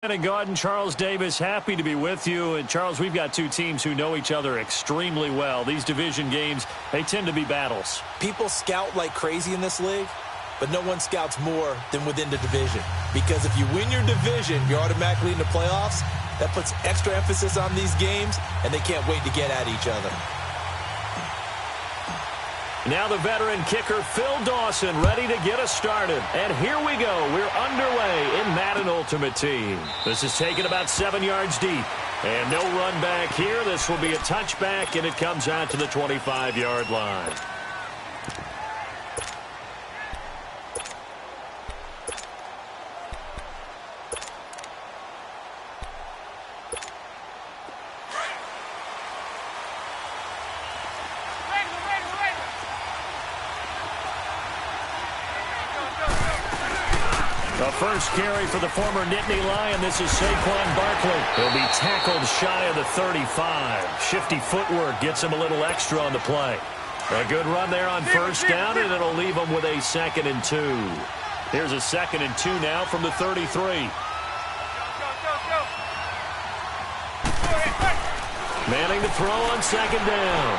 And Garden, Charles Davis, happy to be with you. And Charles, we've got two teams who know each other extremely well. These division games, they tend to be battles. People scout like crazy in this league, but no one scouts more than within the division. Because if you win your division, you're automatically in the playoffs. That puts extra emphasis on these games, and they can't wait to get at each other. Now the veteran kicker, Phil Dawson, ready to get us started. And here we go. We're underway in Madden Ultimate Team. This is taken about 7 yards deep. And no run back here. This will be a touchback, and it comes out to the 25-yard line. The first carry for the former Nittany Lion. This is Saquon Barkley. He'll be tackled shy of the 35. Shifty footwork gets him a little extra on the play. A good run there on first down, and it'll leave him with a 2nd and 2. Here's a 2nd and 2 now from the 33. Manning to throw on 2nd down.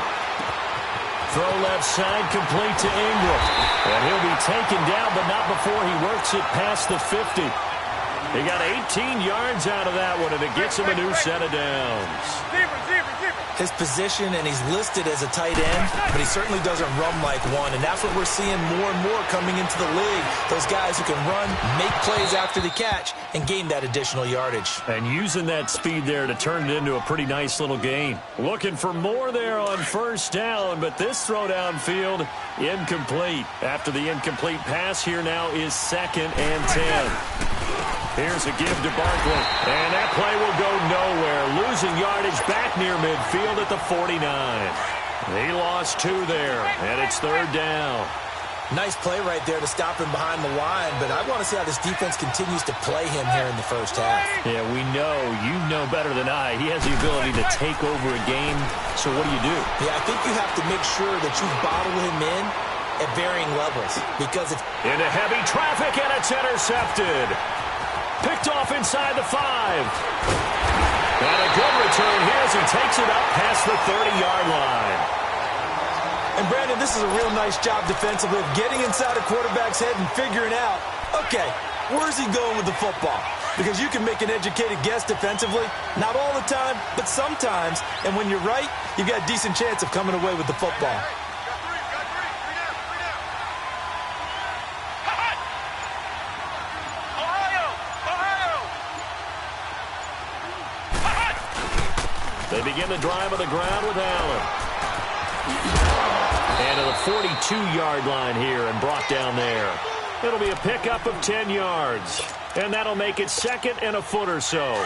Throw left side, complete to Ingram. And he'll be taken down, but not before he works it past the 50. He got 18 yards out of that one, and it gets him a new set of downs. His position, and he's listed as a tight end, but he certainly doesn't run like one, and that's what we're seeing more and more coming into the league. Those guys who can run, make plays after the catch, and gain that additional yardage. And using that speed there to turn it into a pretty nice little gain. Looking for more there on first down, but this throw downfield, incomplete. After the incomplete pass, here now is 2nd and 10. Here's a give to Barkley, and that play will go nowhere. Losing yardage back near midfield at the 49. He lost 2 there, and it's 3rd down. Nice play right there to stop him behind the line, but I want to see how this defense continues to play him here in the first half. Yeah, we know. You know better than I. He has the ability to take over a game, so what do you do? Yeah, I think you have to make sure that you bottle him in at varying levels, because if... Into heavy traffic, and it's intercepted. Picked off inside the 5. And a good return here as he takes it up past the 30-yard line. And, Brandon, this is a real nice job defensively of getting inside a quarterback's head and figuring out, okay, where's he going with the football? Because you can make an educated guess defensively, not all the time, but sometimes. And when you're right, you've got a decent chance of coming away with the football. They begin the drive on the ground with Allen. And to the 42-yard line here and brought down there. It'll be a pickup of 10 yards. And that'll make it 2nd and a foot or so.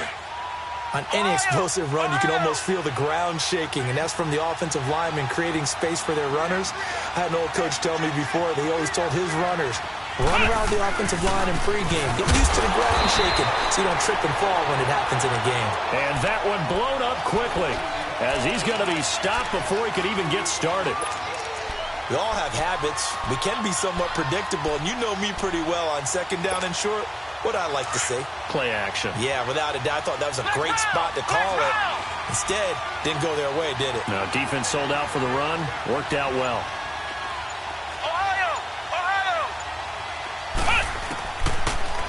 On any explosive run, you can almost feel the ground shaking, and that's from the offensive linemen creating space for their runners. I had an old coach tell me before, he always told his runners, run around the offensive line in pregame. Get used to the ground shaking so you don't trip and fall when it happens in a game. And that one blown up quickly as he's going to be stopped before he could even get started. We all have habits. We can be somewhat predictable, and you know me pretty well on 2nd down and short. What I like to see. Play action. Yeah, without a doubt. I thought that was a great spot to call it. Instead, didn't go their way, did it? No, defense sold out for the run. Worked out well.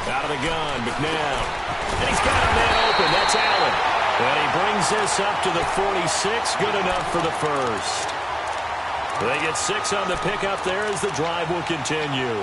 Out of the gun, McNabb. And he's got a man open. That's Allen. And he brings this up to the 46. Good enough for the first. They get 6 on the pickup there as the drive will continue.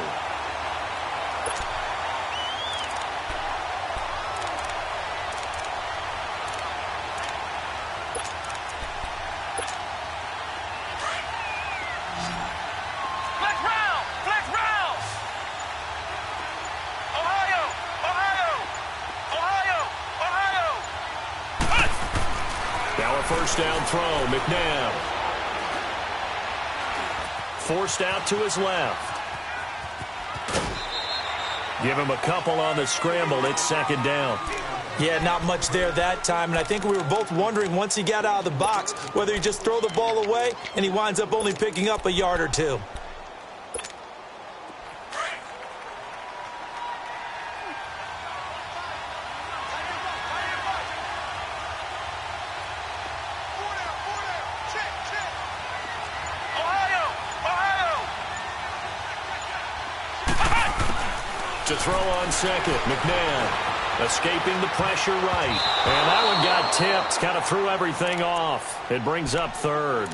First down throw, McNabb. Forced out to his left. Give him a couple on the scramble. It's 2nd down. Yeah, not much there that time, and I think we were both wondering once he got out of the box whether he just throw the ball away and he winds up only picking up a yard or 2. To throw on second, McNabb escaping the pressure right. And that one got tipped, kind of threw everything off. It brings up third.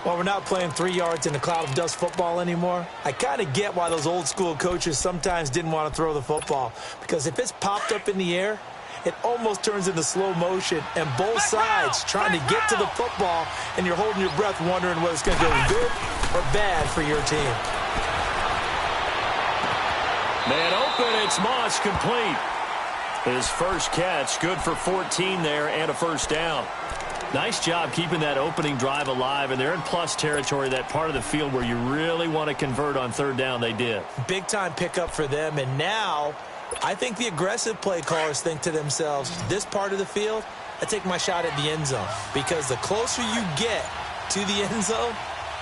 Well, we're not playing 3 yards in a cloud of dust football anymore. I kind of get why those old school coaches sometimes didn't want to throw the football. Because if it's popped up in the air, it almost turns into slow motion. And both sides trying to get to the football, and you're holding your breath wondering whether it's going to go good or bad for your team. Man open, it's Moss, complete. His first catch, good for 14 there and a first down. Nice job keeping that opening drive alive, and they're in plus territory, that part of the field where you really want to convert on third down. They did. Big-time pickup for them, and now I think the aggressive play callers think to themselves, this part of the field, I take my shot at the end zone, because the closer you get to the end zone,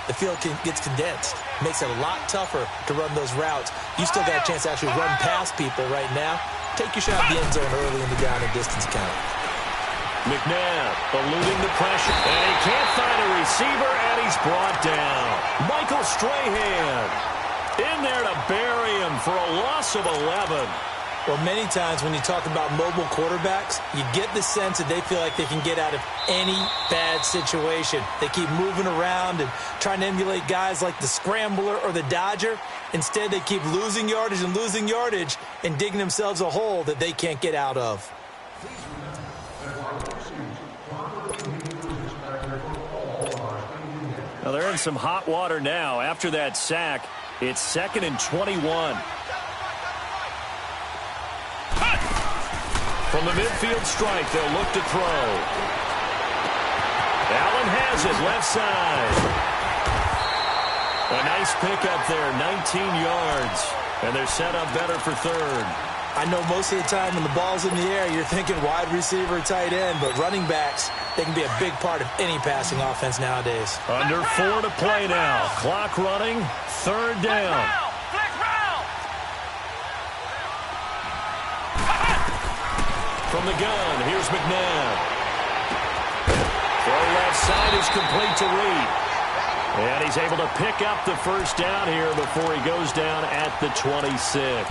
the field gets condensed. Makes it a lot tougher to run those routes. You still got a chance to actually run past people right now. Take your shot at the end zone early in the down and distance count. McNabb eluding the pressure, and he can't find a receiver, and he's brought down. Michael Strahan in there to bury him for a loss of 11. Well, many times when you talk about mobile quarterbacks, you get the sense that they feel like they can get out of any bad situation. They keep moving around and trying to emulate guys like the Scrambler or the Dodger. Instead, they keep losing yardage and digging themselves a hole that they can't get out of. Now they're in some hot water now. After that sack, it's 2nd and 21. From the midfield strike, they'll look to throw. Allen has it, left side. A nice pickup there, 19 yards. And they're set up better for third. I know most of the time when the ball's in the air, you're thinking wide receiver, tight end, but running backs, they can be a big part of any passing offense nowadays. Under 4 to play now. Clock running, third down. From the gun, here's McNabb. Throw left side is complete to Reed. And he's able to pick up the first down here before he goes down at the 26.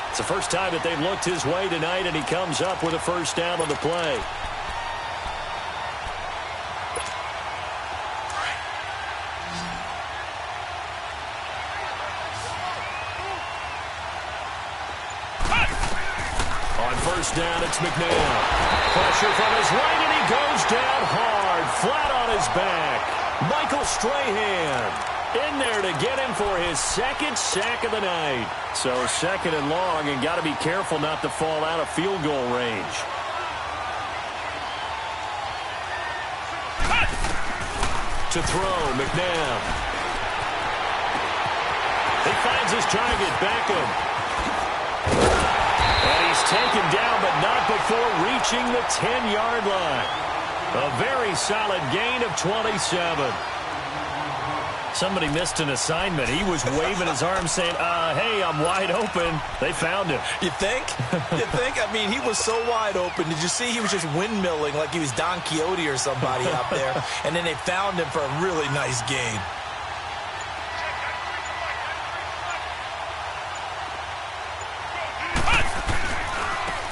It's the first time that they've looked his way tonight, and he comes up with a first down on the play. On first down, it's McNabb. Pressure from his right, and he goes down hard, flat on his back. Michael Strahan in there to get him for his second sack of the night. So 2nd and long, and got to be careful not to fall out of field goal range. To throw, McNabb. He finds his target, Beckham. And he's taken down, but not before reaching the 10-yard line. A very solid gain of 27. Somebody missed an assignment. He was waving his arms saying, hey, I'm wide open. They found him. You think? You think? I mean, he was so wide open. Did you see he was just windmilling like he was Don Quixote or somebody out there? And then they found him for a really nice gain.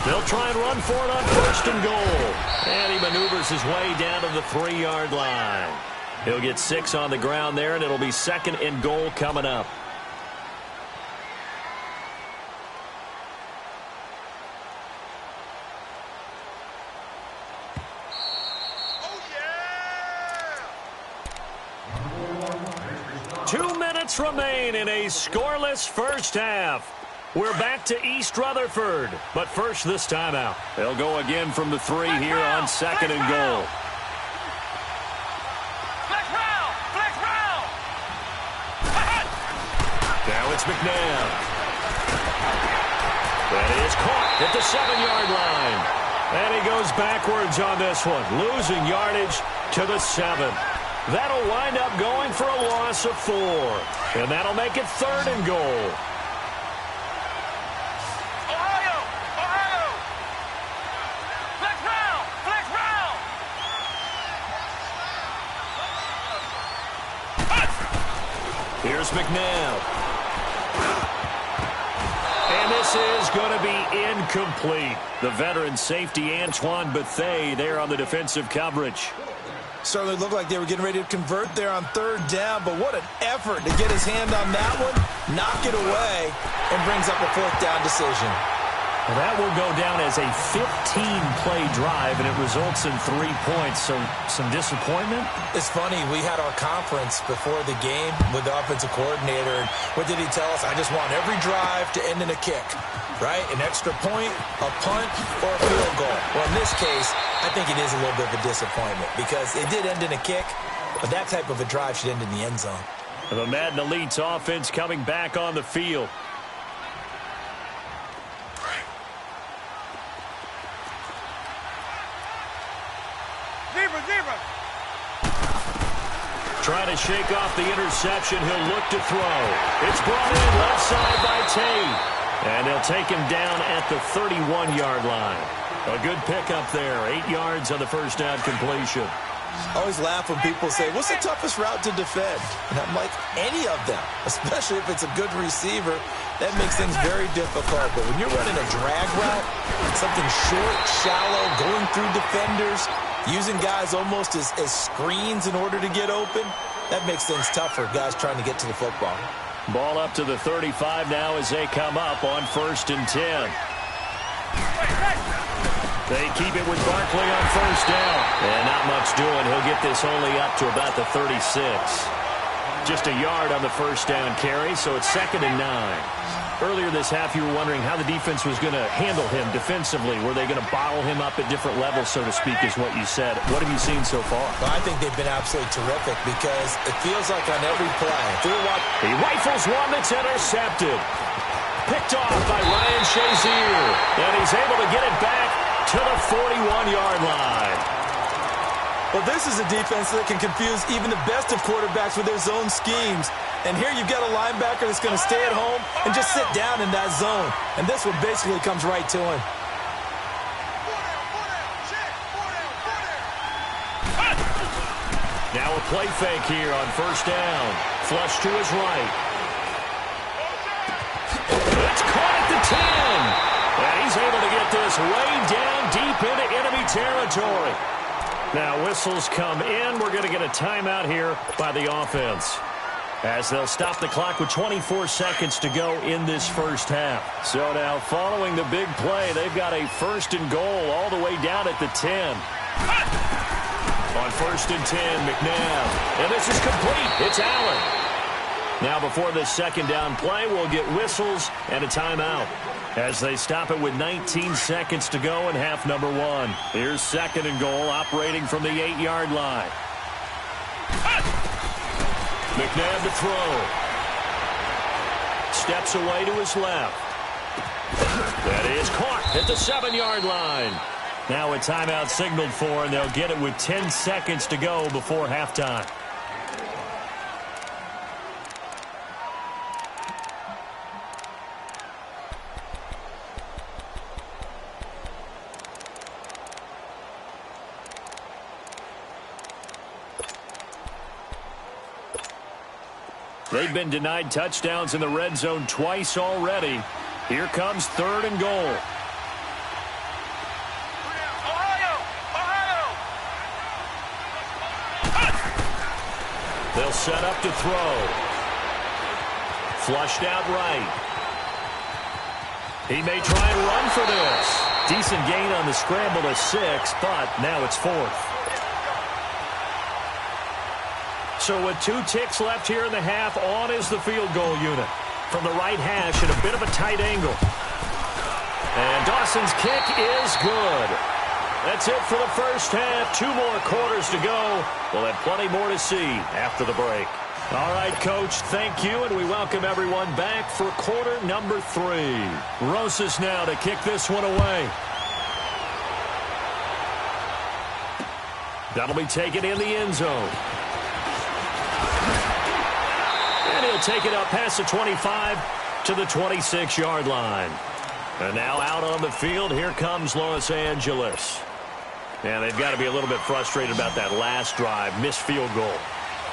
They'll try and run for it on 1st and goal. And he maneuvers his way down to the 3-yard line. He'll get 6 on the ground there, and it'll be 2nd and goal coming up. Oh, yeah! 2 minutes remain in a scoreless first half. We're back to East Rutherford, but first this timeout. They'll go again from the 3 here on 2nd and goal. Now it's McNabb. That is caught at the 7-yard line. And he goes backwards on this one, losing yardage to the 7. That'll wind up going for a loss of 4. And that'll make it 3rd and goal. Here's McNabb. this is going to be incomplete. The veteran safety Antoine Bethea there on the defensive coverage. Certainly looked like they were getting ready to convert there on third down, but what an effort to get his hand on that one, knock it away, and brings up a fourth down decision. Well, that will go down as a 15-play drive, and it results in 3 points. So some disappointment? It's funny. We had our conference before the game with the offensive coordinator. And what did he tell us? I just want every drive to end in a kick, right? An extra point, a punt, or a field goal. Well, in this case, I think it is a little bit of a disappointment because it did end in a kick, but that type of a drive should end in the end zone. The Madden Elite's offense coming back on the field. Trying to shake off the interception. He'll look to throw. It's brought in left side by Tate. And they'll take him down at the 31-yard line. A good pickup there. 8 yards on the first down completion. I always laugh when people say, what's the toughest route to defend? And I'm like, any of them, especially if it's a good receiver. That makes things very difficult. But when you're running a drag route, something short, shallow, going through defenders, using guys almost as screens in order to get open, that makes things tough for guys trying to get to the football. Ball up to the 35 now as they come up on 1st and 10. They keep it with Barkley on first down. And not much doing. He'll get this only up to about the 36. Just a yard on the first down carry, so it's 2nd and 9. Earlier this half, you were wondering how the defense was going to handle him defensively. Were they going to bottle him up at different levels, so to speak, is what you said. What have you seen so far? Well, I think they've been absolutely terrific because it feels like on every play. He rifles one that's intercepted. Picked off by Ryan Shazier. And he's able to get it back to the 41-yard line. Well, this is a defense that can confuse even the best of quarterbacks with their zone schemes. And here you've got a linebacker that's going to stay at home and just sit down in that zone. And this one basically comes right to him. Now a play fake here on first down. Flush to his right. It's caught at the 10. And he's able to get this way down deep into enemy territory. Now whistles come in. We're going to get a timeout here by the offense, as they'll stop the clock with 24 seconds to go in this first half. So now following the big play, they've got a 1st and goal all the way down at the 10. On 1st and 10, McNabb. And this is complete. It's Allen. Now before this 2nd down play, we'll get whistles and a timeout, as they stop it with 19 seconds to go in half number 1. Here's 2nd and goal, operating from the 8-yard line. McNabb to throw. Steps away to his left. That is caught at the 7-yard line. Now a timeout signaled for, and they'll get it with 10 seconds to go before halftime. They've been denied touchdowns in the red zone twice already. Here comes 3rd and goal. They'll set up to throw. Flushed out right. He may try and run for this. Decent gain on the scramble to 6, but now it's 4th. So with 2 ticks left here in the half, on is the field goal unit. From the right hash at a bit of a tight angle. And Dawson's kick is good. That's it for the first half. 2 more quarters to go. We'll have plenty more to see after the break. All right, Coach, thank you, and we welcome everyone back for quarter number 3. Rosas now to kick this one away. That'll be taken in the end zone. And he'll take it up past the 25 to the 26-yard line. And now out on the field, here comes Los Angeles. And they've got to be a little bit frustrated about that last drive, missed field goal.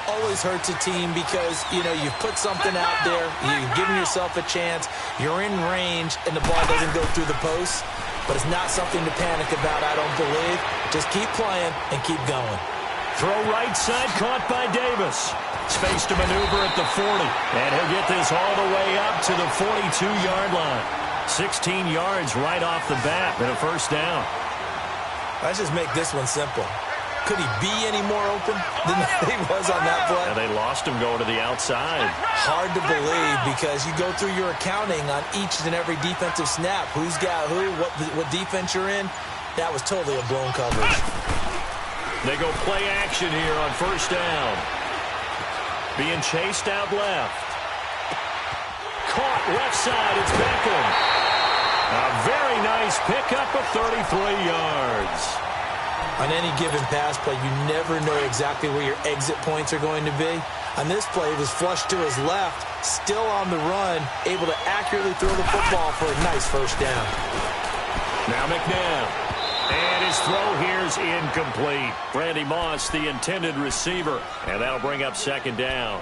always hurts a team because, you've put something out there, you've given yourself a chance, you're in range, and the ball doesn't go through the post. But it's not something to panic about, I don't believe. Just keep playing and keep going. Throw right side, caught by Davis. Space to maneuver at the 40. And he'll get this all the way up to the 42-yard line. 16 yards right off the bat and a first down. Let's just make this one simple. Could he be any more open than he was on that play? And they lost him going to the outside. Hard to believe because you go through your accounting on each and every defensive snap. Who's got who, what defense you're in. That was totally a blown coverage. They go play action here on first down. Being chased out left. Caught left side. It's Beckham. A very nice pickup of 33 yards. On any given pass play, you never know exactly where your exit points are going to be. On this play, it was flushed to his left, still on the run, able to accurately throw the football for a nice first down. Now McNabb. And his throw here's incomplete. Randy Moss, the intended receiver. And that'll bring up second down.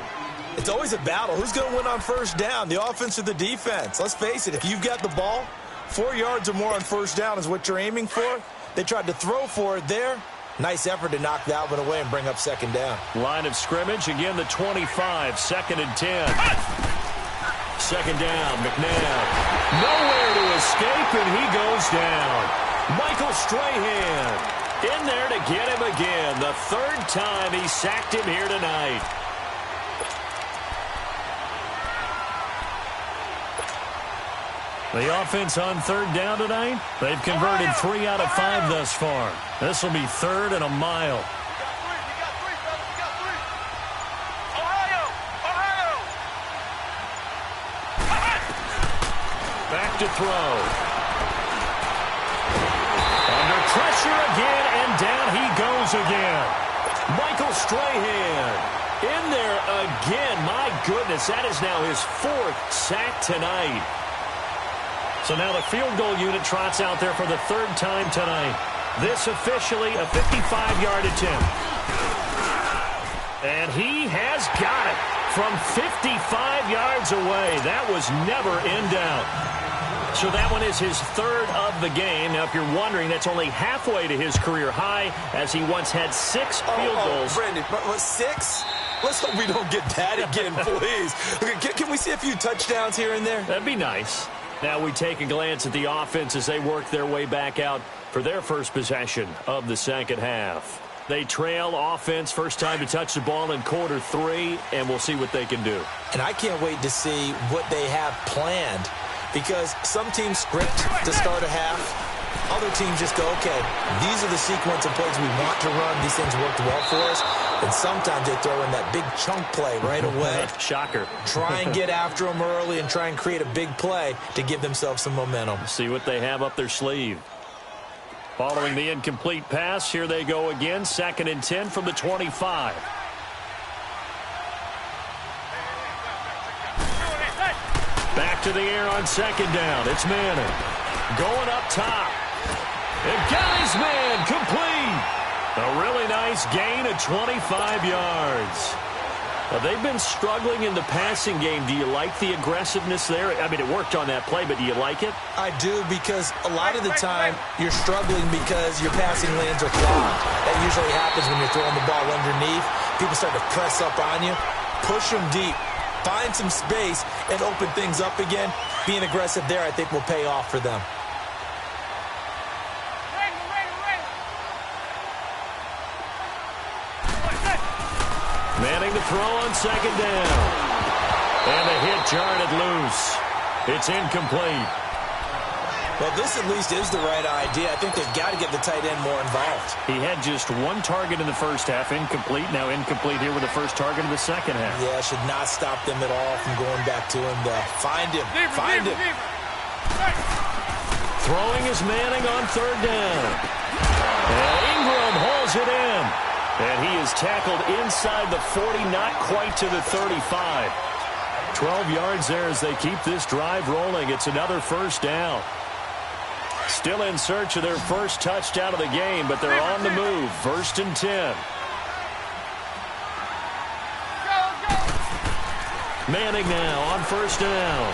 It's always a battle. Who's going to win on first down, the offense or the defense? Let's face it, if you've got the ball, 4 yards or more on first down is what you're aiming for. They tried to throw for it there. Nice effort to knock that one away and bring up second down. Line of scrimmage, again the 25, second and 10. Second down, McNabb. Nowhere to escape, and he goes down. Michael Strahan in there to get him again. The third time he sacked him here tonight. The offense on third down tonight, they've converted 3 out of 5 thus far. This will be third and a mile. Back to throw. Under pressure again, and down he goes again. Michael Strahan in there again. My goodness, that is now his 4th sack tonight. So now the field goal unit trots out there for the 3rd time tonight. This officially a 55-yard attempt. And he has got it from 55 yards away. That was never in doubt. So that one is his 3rd of the game. Now, if you're wondering, that's only halfway to his career high, as he once had 6 field goals. Brandon, what, 6? Let's hope we don't get that again, please. Can we see a few touchdowns here and there? That'd be nice. Now we take a glance at the offense as they work their way back out for their first possession of the second half. They trail offense, first time to touch the ball in quarter 3, and we'll see what they can do. And I can't wait to see what they have planned, because some teams script to start a half. Other teams just go, okay, these are the sequence of plays we want to run. These things worked well for us. And sometimes they throw in that big chunk play right away. Shocker. Try and get after them early and try and create a big play to give themselves some momentum. See what they have up their sleeve. Following the incomplete pass, here they go again. 2nd and 10 from the 25. Back to the air on second down. It's Manning. Going up top. And got his man complete. A really nice gain of 25 yards. Now, they've been struggling in the passing game. Do you like the aggressiveness there? I mean, it worked on that play, but do you like it? I do, because a lot of the time you're struggling because your passing lanes are clogged. That usually happens when you're throwing the ball underneath. People start to press up on you. Push them deep. Find some space and open things up again. Being aggressive there, I think, will pay off for them. Manning the throw on second down. And the hit jarred it loose. It's incomplete. Well, this at least is the right idea. I think they've got to get the tight end more involved. He had just 1 target in the first half, incomplete. Now incomplete here with the first target in the second half. Yeah, should not stop them at all from going back to him. Find him. Find him. Throwing is Manning on third down. And Ingram hauls it in. And he is tackled inside the 40, not quite to the 35. 12 yards there as they keep this drive rolling. It's another first down. Still in search of their first touchdown of the game, but they're on the move. 1st and 10. Manning now on first down.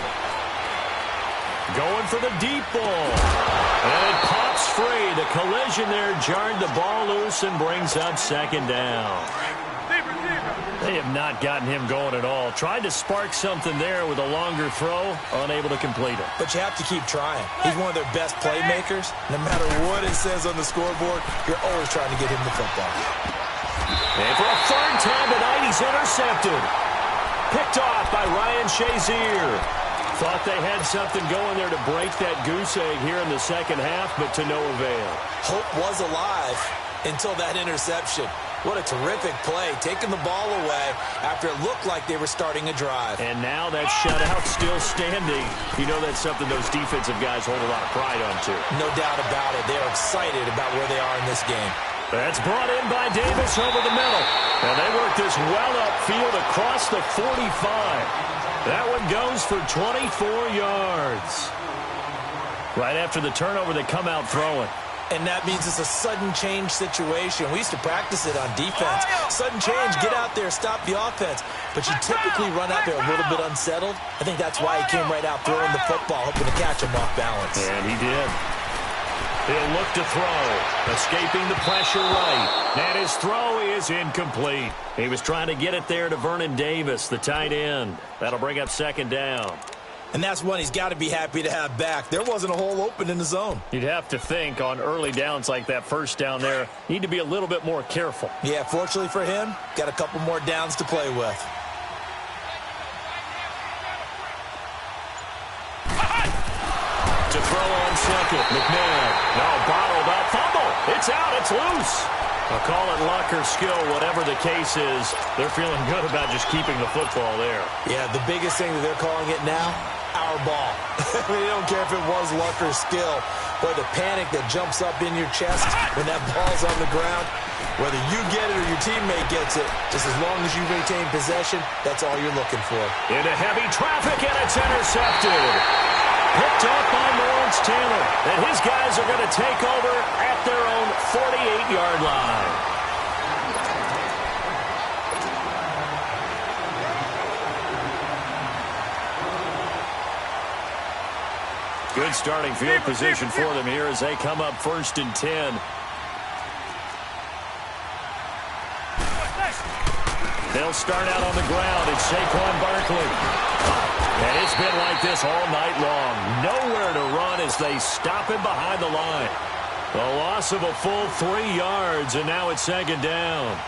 Going for the deep ball. And it pops free. The collision there jarred the ball loose and brings up second down. They have not gotten him going at all. Tried to spark something there with a longer throw. Unable to complete it. But you have to keep trying. He's one of their best playmakers. No matter what it says on the scoreboard, you're always trying to get him the football. And for a third time tonight, he's intercepted. Picked off by Ryan Shazier. Thought they had something going there to break that goose egg here in the second half, but to no avail. Hope was alive until that interception. What a terrific play, taking the ball away after it looked like they were starting a drive. And now that shutout still standing. You know that's something those defensive guys hold a lot of pride on, too. No doubt about it. They are excited about where they are in this game. That's brought in by Davis over the middle. And they work this well upfield across the 45. That one goes for 24 yards. Right after the turnover, they come out throwing. And that means it's a sudden change situation. We used to practice it on defense. Sudden change, get out there, stop the offense. But you typically run out there a little bit unsettled. I think that's why he came right out throwing the football, hoping to catch him off balance. And he did. He'll look to throw. Escaping the pressure right. And his throw is incomplete. He was trying to get it there to Vernon Davis, the tight end. That'll bring up second down. And that's one he's got to be happy to have back. There wasn't a hole open in the zone. You'd have to think on early downs like that first down there, need to be a little bit more careful. Yeah, fortunately for him, got a couple more downs to play with. To throw on second, McNabb. No, bottled up, fumble. It's out, it's loose. I'll call it luck or skill, whatever the case is. They're feeling good about just keeping the football there. Yeah, the biggest thing that they're calling it now, our ball. I mean, they don't care if it was luck or skill, but the panic that jumps up in your chest when that ball's on the ground, whether you get it or your teammate gets it, just as long as you retain possession, that's all you're looking for. Into heavy traffic, and it's intercepted. Picked up by Lawrence Taylor. And his guys are going to take over at their own 48-yard line. Good starting field position for them here as they come up 1st and 10. They'll start out on the ground. It's Saquon Barkley. And it's been like this all night long. Nowhere to run as they stop him behind the line. A loss of a full 3 yards, and now it's second down.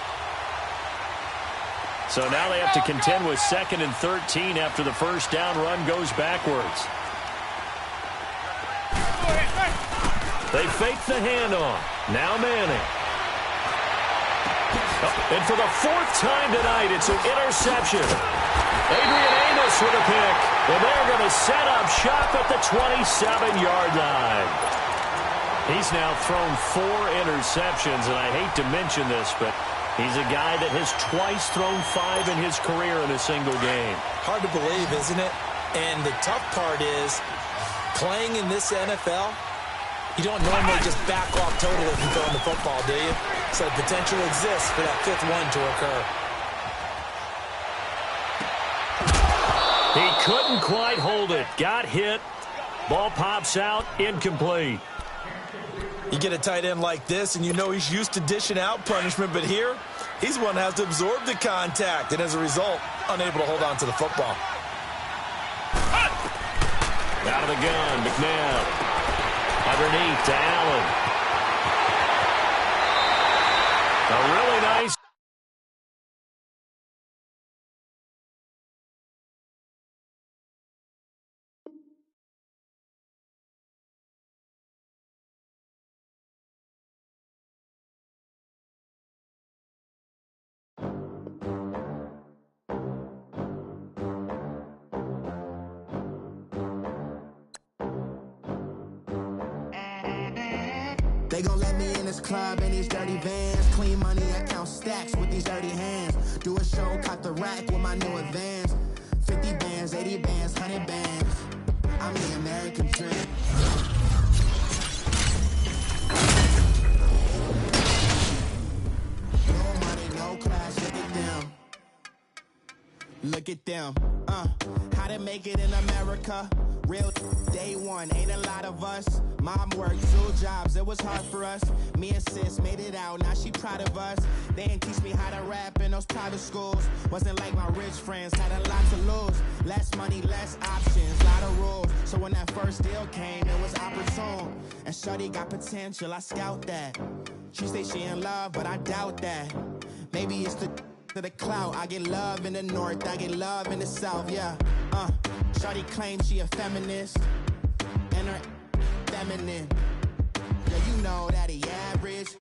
So now they have to contend with 2nd and 13 after the first down run goes backwards. They fake the handoff. Now Manning. Oh, and for the 4th time tonight, it's an interception. Adrian Amos with a pick. And they're going to set up shop at the 27-yard line. He's now thrown 4 interceptions, and I hate to mention this, but he's a guy that has twice thrown 5 in his career in a single game. Hard to believe, isn't it? And the tough part is, playing in this NFL, you don't normally just back off totally from throwing the football, do you? So the potential exists for that 5th one to occur. He couldn't quite hold it. Got hit. Ball pops out. Incomplete. You get a tight end like this, and you know he's used to dishing out punishment, but here, he's one that has to absorb the contact, and as a result, unable to hold on to the football. Out of the gun, McNabb. Underneath to Allen. A really nice. They gon' let me in this club in these dirty vans. Clean money, I count stacks with these dirty hands. Do a show, cop the rack with my new advance. 50 bands, 80 bands, 100 bands. I'm the American dream. No money, no class, look at them. Look look at them. How to make it in America? Real day one, ain't a lot of us. Mom worked 2 jobs, it was hard for us. Me and sis made it out, now she proud of us. They didn't teach me how to rap in those private schools. Wasn't like my rich friends, had a lot to lose. Less money, less options, lot of rules. So when that first deal came, it was opportune. And shorty got potential, I scout that. She say she in love, but I doubt that. Maybe it's the clout. I get love in the north, I get love in the south, yeah. Shorty claims she a feminist, and her feminine. Yeah, you know that he average.